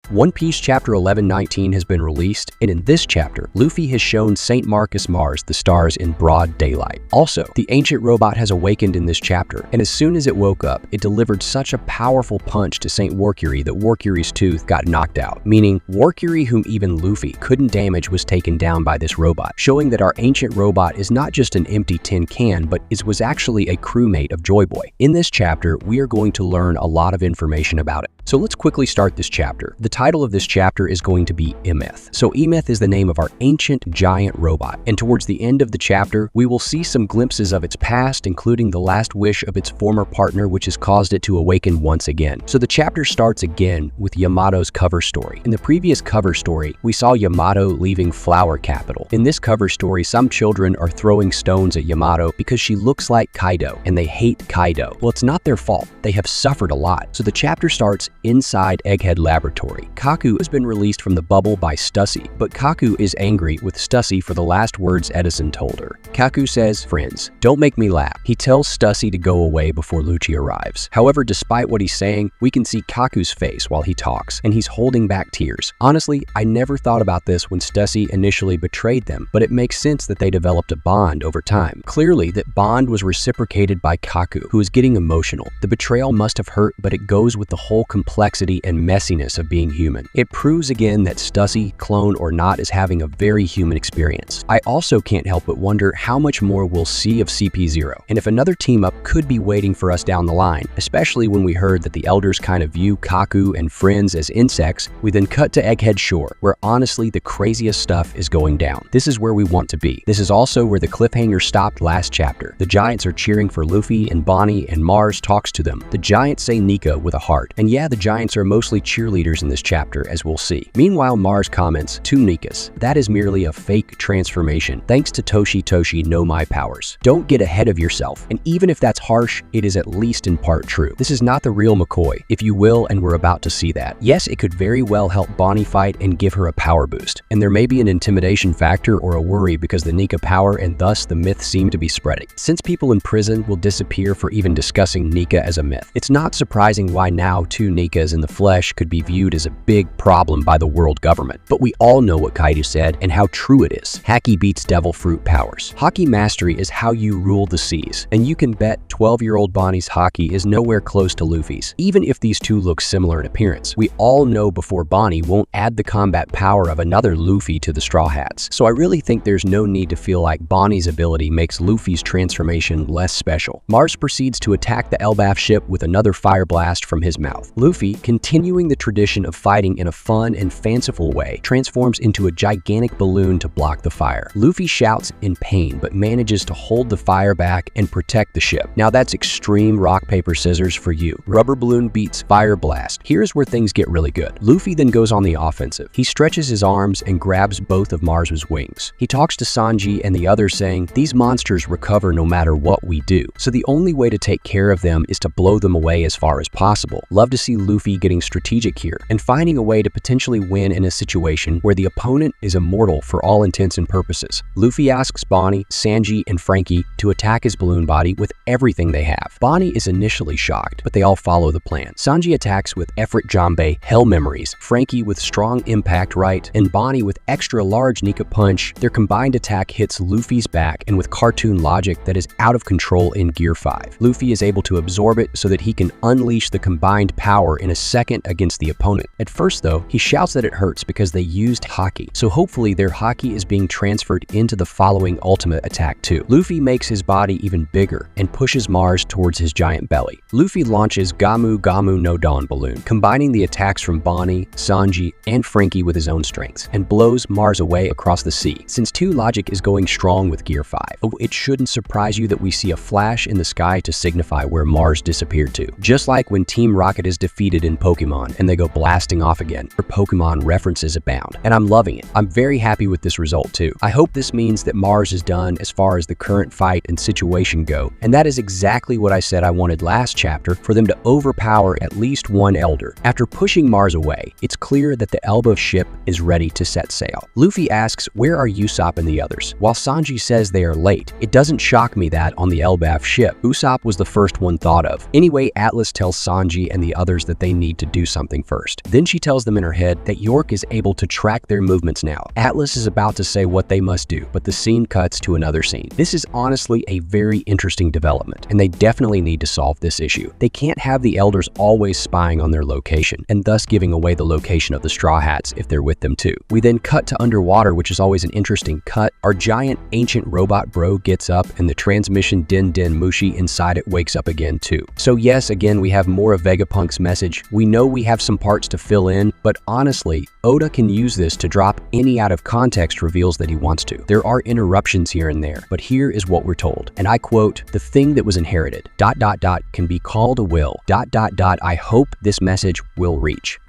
One Piece chapter 1119 has been released, and in this chapter, Luffy has shown St. Marcus Mars the stars in broad daylight. Also, the ancient robot has awakened in this chapter, and as soon as it woke up, it delivered such a powerful punch to Saint Warcury that Warcury's tooth got knocked out, meaning Warcury, whom even Luffy couldn't damage, was taken down by this robot, showing that our ancient robot is not just an empty tin can, but was actually a crewmate of Joyboy. In this chapter, we are going to learn a lot of information about it. So let's quickly start this chapter. The title of this chapter is going to be Emeth. So Emeth is the name of our ancient giant robot, and towards the end of the chapter, we will see some glimpses of its past, including the last wish of its former partner, which has caused it to awaken once again. So the chapter starts again with Yamato's cover story. In the previous cover story, we saw Yamato leaving Flower Capital. In this cover story, some children are throwing stones at Yamato because she looks like Kaido, and they hate Kaido. Well, it's not their fault. They have suffered a lot. So the chapter starts inside Egghead Laboratory. Kaku has been released from the bubble by Stussy, but Kaku is angry with Stussy for the last words Edison told her. Kaku says, "Friends, don't make me laugh." He tells Stussy to go away before Lucci arrives. However, despite what he's saying, we can see Kaku's face while he talks, and he's holding back tears. Honestly, I never thought about this when Stussy initially betrayed them, but it makes sense that they developed a bond over time. Clearly, that bond was reciprocated by Kaku, who is getting emotional. The betrayal must have hurt, but it goes with the whole complexity and messiness of being human. It proves again that Stussy, clone or not, is having a very human experience. I also can't help but wonder how much more we'll see of CP0, and if another team up could be waiting for us down the line, especially when we heard that the elders kind of view Kaku and friends as insects. We then cut to Egghead Shore, where honestly the craziest stuff is going down. This is where we want to be. This is also where the cliffhanger stopped last chapter. The Giants are cheering for Luffy and Bonnie, and Mars talks to them. The Giants say Nika with a heart, and yeah, the Giants are mostly cheerleaders in this chapter, as we'll see. Meanwhile, Mars comments, "To Nikas, that is merely a fake transformation. Thanks to Toshi know my powers. Don't get ahead of yourself." And even if that's harsh, it is at least in part true. This is not the real McCoy, if you will, and we're about to see that. Yes, it could very well help Bonnie fight and give her a power boost, and there may be an intimidation factor or a worry because the Nika power and thus the myth seem to be spreading. Since people in prison will disappear for even discussing Nika as a myth, it's not surprising why now two Nikas in the flesh could be viewed as a big problem by the world government. But we all know what Kaido said and how true it is. Haki beats devil fruit powers. Haki mastery is how you rule the seas, and you can bet 12-year-old Bonnie's haki is nowhere close to Luffy's, even if these two look similar in appearance. We all know before Bonnie won't add the combat power of another Luffy to the Straw Hats, so I really think there's no need to feel like Bonnie's ability makes Luffy's transformation less special. Mars proceeds to attack the Elbaf ship with another fire blast from his mouth. Luffy, continuing the tradition of fighting in a fun and fanciful way, transforms into a gigantic balloon to block the fire. Luffy shouts in pain but manages to hold the fire back and protect the ship. Now that's extreme rock, paper, scissors for you. Rubber balloon beats fire blast. Here's where things get really good. Luffy then goes on the offensive. He stretches his arms and grabs both of Mars's wings. He talks to Sanji and the others saying, "These monsters recover no matter what we do, so the only way to take care of them is to blow them away as far as possible." Love to see Luffy getting strategic here and finding a way to potentially win in a situation where the opponent is immortal for all intents and purposes. Luffy asks Bonnie, Sanji, and Frankie to attack his balloon body with everything they have. Bonnie is initially shocked, but they all follow the plan. Sanji attacks with Efrit Jambe, Hell Memories, Frankie with Strong Impact Right, and Bonnie with extra large Nika Punch. Their combined attack hits Luffy's back, and with cartoon logic that is out of control in Gear 5. Luffy is able to absorb it so that he can unleash the combined power in a second against the opponent. At first though, he shouts that it hurts because they used haki, so hopefully their haki is being transferred into the following ultimate attack too. Luffy makes his body even bigger and pushes Mars towards his giant belly. Luffy launches Gamu Gamu no Dawn balloon, combining the attacks from Bonnie, Sanji, and Frankie with his own strengths, and blows Mars away across the sea. Since 2 logic is going strong with Gear 5, it shouldn't surprise you that we see a flash in the sky to signify where Mars disappeared to. Just like when Team Rocket is defeated in Pokemon and they go blasting off again. Pokemon references abound, and I'm loving it. I'm very happy with this result too. I hope this means that Mars is done as far as the current fight and situation go, and that is exactly what I said I wanted last chapter, for them to overpower at least one elder. After pushing Mars away, it's clear that the Elbaf ship is ready to set sail. Luffy asks, "Where are Usopp and the others?" While Sanji says they are late, it doesn't shock me that on the Elbaf ship, Usopp was the first one thought of. Anyway, Atlas tells Sanji and the others that that they need to do something first. Then she tells them in her head that York is able to track their movements now. Atlas is about to say what they must do, but the scene cuts to another scene. This is honestly a very interesting development, and they definitely need to solve this issue. They can't have the elders always spying on their location, and thus giving away the location of the Straw Hats if they're with them too. We then cut to underwater, which is always an interesting cut. Our giant ancient robot bro gets up, and the transmission Den Den Mushi inside it wakes up again too. So yes, again, we have more of Vegapunk's message. We know we have some parts to fill in, but honestly, Oda can use this to drop any out of context reveals that he wants to. There are interruptions here and there, but here is what we're told. And I quote, "The thing that was inherited, ... can be called a will, ... I hope this message will reach ...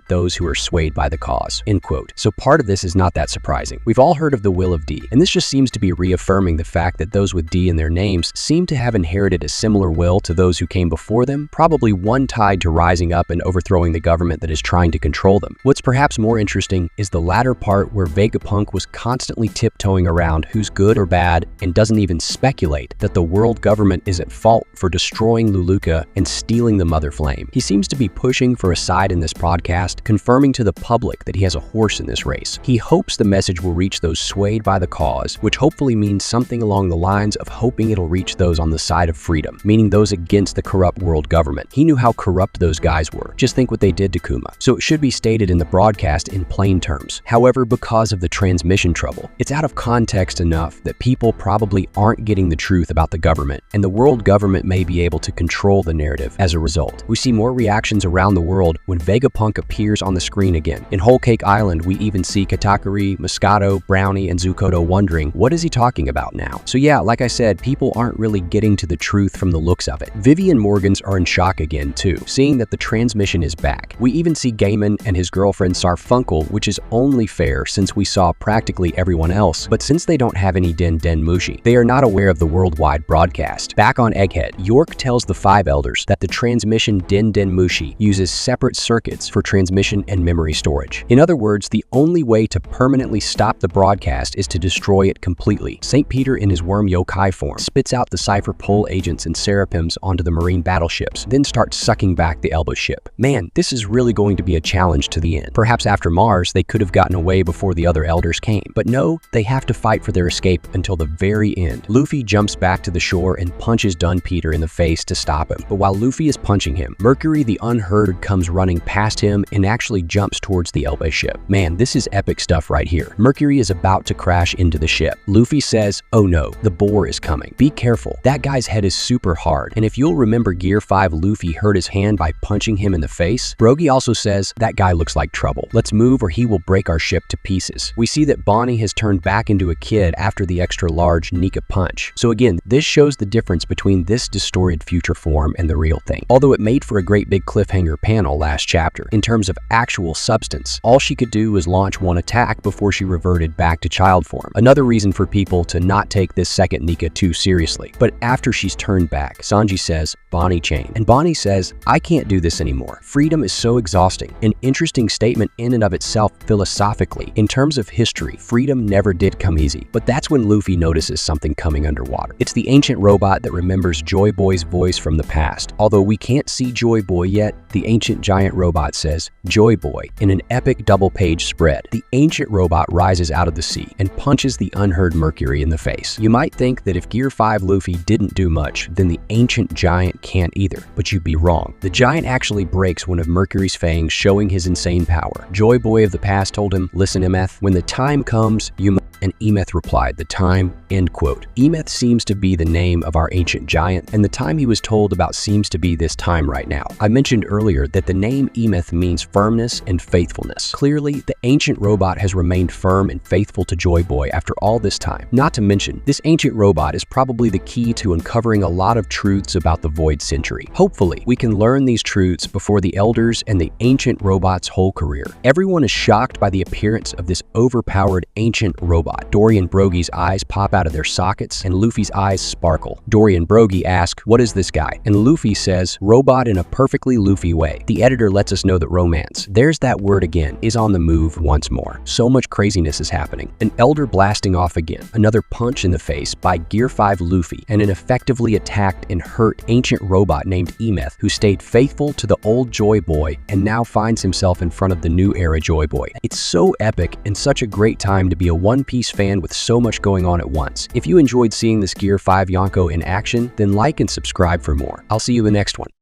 those who are swayed by the cause," end quote. So part of this is not that surprising. We've all heard of the will of D, and this just seems to be reaffirming the fact that those with D in their names seem to have inherited a similar will to those who came before them, probably one tied to rising up and overthrowing the government that is trying to control them. What's perhaps more interesting is the latter part where Vegapunk was constantly tiptoeing around who's good or bad and doesn't even speculate that the world government is at fault for destroying Luluka and stealing the Mother Flame. He seems to be pushing for a side in this podcast, confirming to the public that he has a horse in this race. He hopes the message will reach those swayed by the cause, which hopefully means something along the lines of hoping it'll reach those on the side of freedom, meaning those against the corrupt world government. He knew how corrupt those guys were. Just think what they did to Kuma. So it should be stated in the broadcast in plain terms. However, because of the transmission trouble, it's out of context enough that people probably aren't getting the truth about the government, and the world government may be able to control the narrative as a result. We see more reactions around the world when Vegapunk appears on the screen again. In Whole Cake Island, we even see Katakuri, Moscato, Brownie, and Zukoto wondering, what is he talking about now? So yeah, like I said, people aren't really getting to the truth from the looks of it. Vivi and Morgans are in shock again too, seeing that the transmission is back. We even see Gaiman and his girlfriend Sarfunkel, which is only fair since we saw practically everyone else, but since they don't have any Den Den Mushi, they are not aware of the worldwide broadcast. Back on Egghead, York tells the five elders that the transmission Den Den Mushi uses separate circuits for transmission and memory storage. In other words, the only way to permanently stop the broadcast is to destroy it completely. St. Peter in his worm yokai form spits out the Cypher Pole agents and Serapims onto the marine battleships, then starts sucking back the Elba ship. Man, this is really going to be a challenge to the end. Perhaps after Mars, they could have gotten away before the other elders came, but no, they have to fight for their escape until the very end. Luffy jumps back to the shore and punches Dun Peter in the face to stop him, but while Luffy is punching him, Mercury the Unheard comes running past him and actually jumps towards the Elba ship. Man, this is epic stuff right here. Mercury is about to crash into the ship. Luffy says, "Oh no, the boar is coming. Be careful. That guy's head is super hard." And if you'll remember Gear 5, Luffy hurt his hand by punching him in the face. Brogy also says, "That guy looks like trouble. Let's move or he will break our ship to pieces." We see that Bonnie has turned back into a kid after the extra large Nika punch. So again, this shows the difference between this distorted future form and the real thing. Although it made for a great big cliffhanger panel last chapter, in terms of actual substance, all she could do was launch one attack before she reverted back to child form. Another reason for people to not take this second Nika too seriously. But after she's turned back, Sanji says, "Bonnie chain." And Bonnie says, "I can't do this anymore. Freedom is so exhausting." An interesting statement in and of itself philosophically. In terms of history, freedom never did come easy. But that's when Luffy notices something coming underwater. It's the ancient robot that remembers Joyboy's voice from the past. Although we can't see Joyboy yet, the ancient giant robot says, "Joyboy," in an epic double-page spread. The ancient robot rises out of the sea and punches the unheard Mercury in the face. You might think that if Gear 5 Luffy didn't do much, then the ancient giant can't either, but you'd be wrong. The giant actually breaks one of Mercury's fangs, showing his insane power. Joyboy of the past told him, "Listen, Emeth, when the time comes, you must..." And Emeth replied, "The time," end quote. Emeth seems to be the name of our ancient giant, and the time he was told about seems to be this time right now. I mentioned earlier that the name Emeth means firmness and faithfulness. Clearly, the ancient robot has remained firm and faithful to Joyboy after all this time. Not to mention, this ancient robot is probably the key to uncovering a lot of truths about the Void Century. Hopefully, we can learn these truths before the elders and the ancient robot's whole career. Everyone is shocked by the appearance of this overpowered ancient robot robot. Dory and Brogy's eyes pop out of their sockets, and Luffy's eyes sparkle. Dory and Brogy ask, "What is this guy?" And Luffy says, "Robot," in a perfectly Luffy way. The editor lets us know that romance, there's that word again, is on the move once more. So much craziness is happening. An elder blasting off again, another punch in the face by Gear 5 Luffy, and an effectively attacked and hurt ancient robot named Emeth, who stayed faithful to the old Joyboy and now finds himself in front of the new era Joyboy. It's so epic and such a great time to be a One Piece fan with so much going on at once. If you enjoyed seeing this Gear 5 Yonko in action, then like and subscribe for more. I'll see you in the next one.